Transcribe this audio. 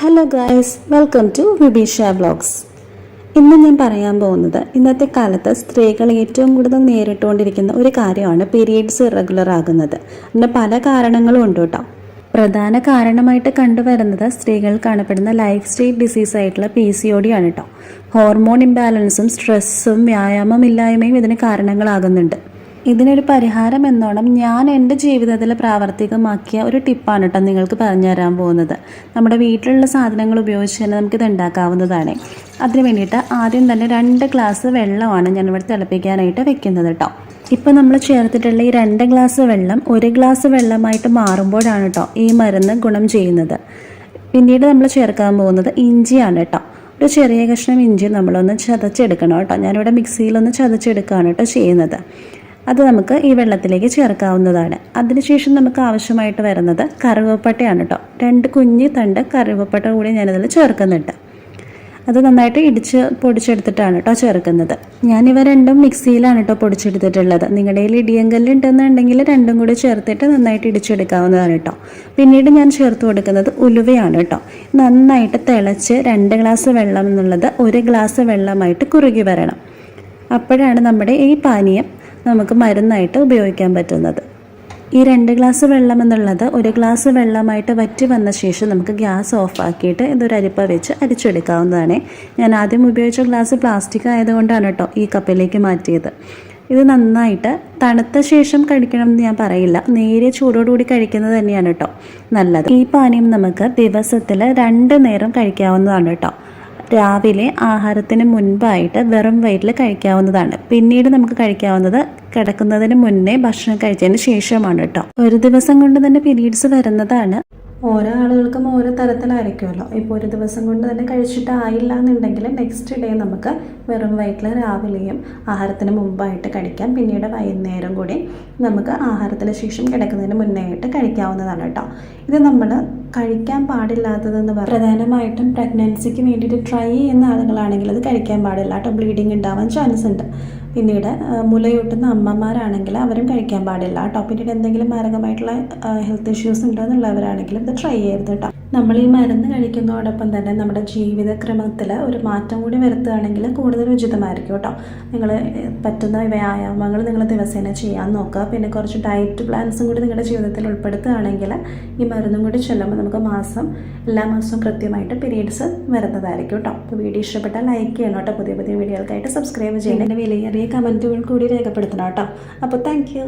Hello guys, welcome to Vibeesha vlogs. ഇന്ന് ഞാൻ പറയാൻ പോകുന്നത് ഇന്നത്തെ കാലത്ത് സ്ത്രീകൾ ഏറ്റവും കൂടുതൽ നേരിട്ടുകൊണ്ടിരിക്കുന്ന ഒരു കാര്യമാണ് പീരിയഡ്സ് ഇറഗുലർ ആകുന്നത്. അതിന് പല കാരണങ്ങളും ഉണ്ട് കേട്ടോ. പ്രധാന കാരണമായിട്ട് കണ്ടുവരുന്നത് സ്ത്രീകൾ കാണപ്പെടുന്ന ലൈഫ് സ്റ്റൈൽ ഡിസീസ് ആയിട്ടുള്ള PCOD ആണ് കേട്ടോ. ഹോർമോൺ ഇംബാലൻസും സ്ട്രെസ്സും വ്യായാമമില്ലായ്മയും ഇതിന് കാരണങ്ങളാകുന്നുണ്ട്. ഇതിനൊരു പരിഹാരം എന്നോണം ഞാൻ എൻ്റെ ജീവിതത്തിൽ പ്രാവർത്തികമാക്കിയ ഒരു ടിപ്പാണ് കേട്ടോ നിങ്ങൾക്ക് പറഞ്ഞു തരാൻ പോകുന്നത്. നമ്മുടെ വീട്ടിലുള്ള സാധനങ്ങൾ ഉപയോഗിച്ച് തന്നെ നമുക്കിത് ഉണ്ടാക്കാവുന്നതാണ്. അതിന് വേണ്ടിയിട്ട് ആദ്യം തന്നെ 2 ഗ്ലാസ് വെള്ളമാണ് ഞാനിവിടെ തിളപ്പിക്കാനായിട്ട് വെക്കുന്നത് കേട്ടോ. ഇപ്പോൾ നമ്മൾ ചേർത്തിട്ടുള്ള ഈ 2 ഗ്ലാസ് വെള്ളം 1 ഗ്ലാസ് വെള്ളമായിട്ട് മാറുമ്പോഴാണ് കേട്ടോ ഈ മരുന്ന് ഗുണം ചെയ്യുന്നത്. പിന്നീട് നമ്മൾ ചേർക്കാൻ പോകുന്നത് ഇഞ്ചിയാണ് കേട്ടോ. ഒരു ചെറിയ കഷ്ണം ഇഞ്ചി നമ്മളൊന്ന് ചതച്ചെടുക്കണം കേട്ടോ. ഞാനിവിടെ മിക്സിയിലൊന്ന് ചതച്ചെടുക്കുകയാണ് കേട്ടോ ചെയ്യുന്നത്. അത് നമുക്ക് ഈ വെള്ളത്തിലേക്ക് ചേർക്കാവുന്നതാണ്. അതിനുശേഷം നമുക്ക് ആവശ്യമായിട്ട് വരുന്നത് കറുവപ്പട്ടയാണ് കേട്ടോ. 2 കുഞ്ഞ് തണ്ട് കറുവപ്പട്ട കൂടി ഞാനതിൽ ചേർക്കുന്നുണ്ട്. അത് നന്നായിട്ട് പൊടിച്ചെടുത്തിട്ടാണ് കേട്ടോ ചേർക്കുന്നത്. ഞാനിവ രണ്ടും മിക്സിയിലാണ് കേട്ടോ പൊടിച്ചെടുത്തിട്ടുള്ളത്. നിങ്ങളുടെ കയ്യിൽ ഇടിയങ്കല്ല് ഉണ്ടെന്നുണ്ടെങ്കിൽ 2ഉം കൂടി ചേർത്തിട്ട് നന്നായിട്ട് ഇടിച്ചെടുക്കാവുന്നതാണ് കേട്ടോ. പിന്നീട് ഞാൻ ചേർത്ത് കൊടുക്കുന്നത് ഉലുവയാണ് കേട്ടോ. നന്നായിട്ട് തിളച്ച് 2 ഗ്ലാസ് വെള്ളം എന്നുള്ളത് 1 ഗ്ലാസ് വെള്ളമായിട്ട് കുറുകി വരണം. അപ്പോഴാണ് നമ്മുടെ ഈ പാനീയം നമുക്ക് മരുന്നായിട്ട് ഉപയോഗിക്കാൻ പറ്റുന്നത്. ഈ 2 ഗ്ലാസ് വെള്ളം എന്നുള്ളത് 1 ഗ്ലാസ് വെള്ളമായിട്ട് വറ്റി വന്ന ശേഷം നമുക്ക് ഗ്യാസ് ഓഫാക്കിയിട്ട് ഇതൊരു അരിപ്പ വെച്ച് അരിച്ചെടുക്കാവുന്നതാണ്. ഞാൻ ആദ്യം ഉപയോഗിച്ച ഗ്ലാസ് പ്ലാസ്റ്റിക് ആയതുകൊണ്ടാണ് കേട്ടോ ഈ കപ്പിലേക്ക് മാറ്റിയത്. ഇത് നന്നായിട്ട് തണുത്ത ശേഷം കഴിക്കണം എന്ന് ഞാൻ പറയില്ല, നേരിയ ചൂടോടുകൂടി കഴിക്കുന്നത് തന്നെയാണ് കേട്ടോ നല്ലത്. ഈ പാനീയം നമുക്ക് ദിവസത്തിൽ 2 നേരം കഴിക്കാവുന്നതാണ് കേട്ടോ. രാവിലെ ആഹാരത്തിന് മുൻപായിട്ട് വെറും വയറ്റിൽ കഴിക്കാവുന്നതാണ്. പിന്നീട് നമുക്ക് കഴിക്കാവുന്നത് കിടക്കുന്നതിന് മുന്നേ ഭക്ഷണം കഴിച്ചതിന് ശേഷമാണ് കേട്ടോ. ഒരു ദിവസം കൊണ്ട് തന്നെ പീരീഡ്സ് വരുന്നതാണ്. ഓരോ ആളുകൾക്കും ഓരോ തരത്തിലായിരിക്കുമല്ലോ. ഇപ്പോൾ ഒരു ദിവസം കൊണ്ട് തന്നെ കഴിച്ചിട്ട് ആയില്ല എന്നുണ്ടെങ്കിൽ നെക്സ്റ്റ് ഡേ നമുക്ക് വെറും വയറ്റിൽ രാവിലെയും ആഹാരത്തിന് മുമ്പായിട്ട് കഴിക്കാം. പിന്നീട് വൈകുന്നേരം കൂടി നമുക്ക് ആഹാരത്തിന് ശേഷം കിടക്കുന്നതിന് മുന്നേ ആയിട്ട് കഴിക്കാവുന്നതാണ് കേട്ടോ. ഇത് നമ്മൾ കഴിക്കാൻ പാടില്ലാത്തതെന്ന് പറഞ്ഞാൽ പ്രധാനമായിട്ടും പ്രഗ്നൻസിക്ക് വേണ്ടിയിട്ട് ട്രൈ ചെയ്യുന്ന ആളുകളാണെങ്കിൽ അത് കഴിക്കാൻ പാടില്ല കേട്ടോ. ബ്ലീഡിങ് ഉണ്ടാവാൻ ചാൻസ് ഉണ്ട്. പിന്നീട് മുലയൂട്ടുന്ന അമ്മമാരാണെങ്കിൽ അവരും കഴിക്കാൻ പാടില്ല കേട്ടോ. പിന്നീട് എന്തെങ്കിലും മാരകമായിട്ടുള്ള ഹെൽത്ത് ഇഷ്യൂസ് ഉണ്ടെന്നുള്ളവരാണെങ്കിലും ഇത് ട്രൈ ചെയ്യരുത് കേട്ടോ. നമ്മൾ ഈ മരുന്ന് കഴിക്കുന്നതോടൊപ്പം തന്നെ നമ്മുടെ ജീവിതക്രമത്തിൽ ഒരു മാറ്റം കൂടി വരുത്തുകയാണെങ്കിൽ കൂടുതൽ ഉചിതമായിരിക്കും കേട്ടോ. നിങ്ങൾ പറ്റുന്ന വ്യായാമങ്ങൾ നിങ്ങൾ ദിവസേന ചെയ്യാൻ നോക്കുക. പിന്നെ കുറച്ച് ഡയറ്റ് പ്ലാൻസും കൂടി നിങ്ങളുടെ ജീവിതത്തിൽ ഉൾപ്പെടുത്തുകയാണെങ്കിൽ ഈ മരുന്നും കൂടി ചെല്ലുമ്പോൾ നമുക്ക് എല്ലാ മാസവും കൃത്യമായിട്ട് പീരീഡ്സ് വരുന്നതായിരിക്കും കേട്ടോ. അപ്പോൾ വീഡിയോ ഇഷ്ടപ്പെട്ടാൽ ലൈക്ക് ചെയ്യണം കേട്ടോ. പുതിയ വീഡിയോകൾക്കായിട്ട് സബ്സ്ക്രൈബ് ചെയ്യണം. എൻ്റെ വിലയേറിയ കമൻറ്റുകൾ കൂടി രേഖപ്പെടുത്തണം കേട്ടോ. അപ്പോൾ താങ്ക് യു.